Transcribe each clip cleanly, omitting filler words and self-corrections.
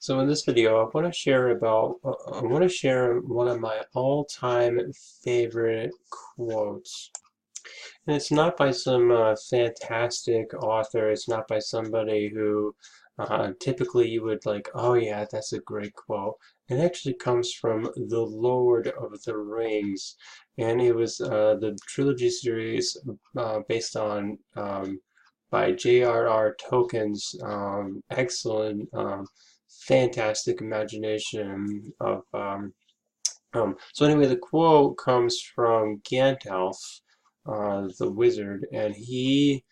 So in this video, I want to share one of my all-time favorite quotes. And it's not by some fantastic author. It's not by somebody who typically you would like, oh yeah, that's a great quote. It actually comes from The Lord of the Rings, and it was the trilogy series based on by J.R.R. Tolkien's excellent, fantastic imagination of. So anyway, the quote comes from Gandalf, the wizard, and he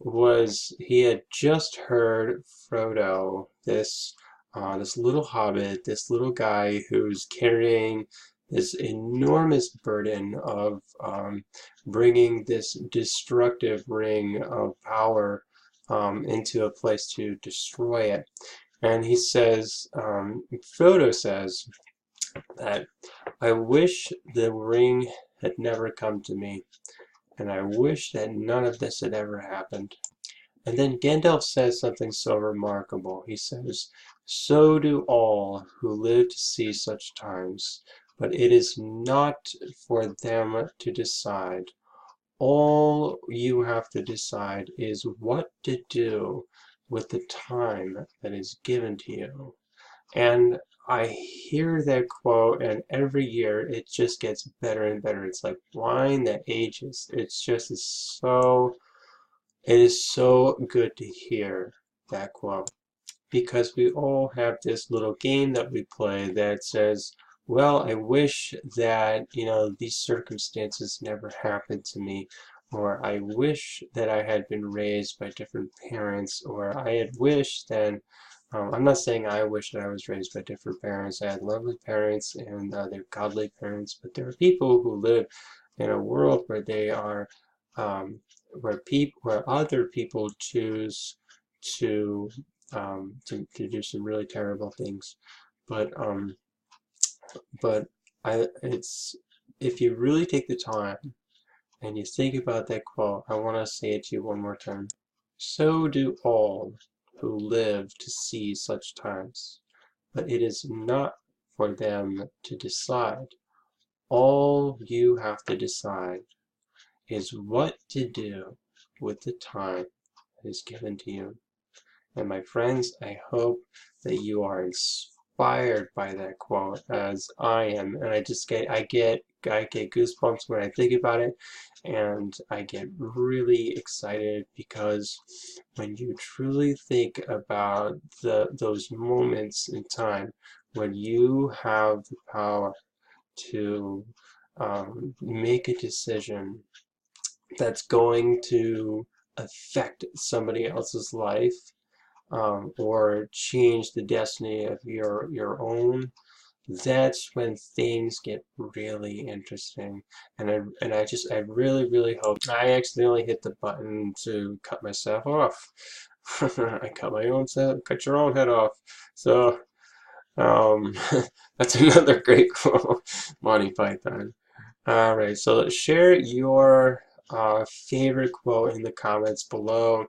had just heard Frodo, this little hobbit, this little guy who's carrying this enormous burden of bringing this destructive ring of power into a place to destroy it. And he says, Frodo says that I wish the ring had never come to me, and I wish that none of this had ever happened. And then Gandalf says something so remarkable. He says, so do all who live to see such times, but it is not for them to decide. All you have to decide is what to do with the time that is given to you. And I hear that quote, and every year it just gets better and better. It's like wine that ages. It is so good to hear that quote, because we all have this little game that we play that says, well, I wish that, these circumstances never happened to me, or I wish that I had been raised by different parents, or I had wished that I'm not saying I wish that I was raised by different parents. I had lovely parents and they're godly parents, but there are people who live in a world where they are, where other people choose to, to do some really terrible things. But but it's if you really take the time and you think about that quote, I want to say it to you one more time. So do all who live to see such times, but it is not for them to decide. All you have to decide is what to do with the time that is given to you. And my friends, I hope that you are inspired by that quote as I am. And I get goosebumps when I think about it, and I get really excited because when you truly think about those moments in time when you have the power to make a decision that's going to affect somebody else's life, or change the destiny of your own, that's when things get really interesting. And I really hope I accidentally hit the button to cut myself off. I cut your own head off. So um, that's another great quote, Monty Python. All right, so share your favorite quote in the comments below,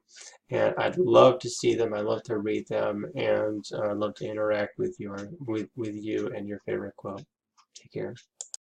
and I'd love to see them. I'd love to read them, and I'd love to interact with you and your favorite quote. Take care.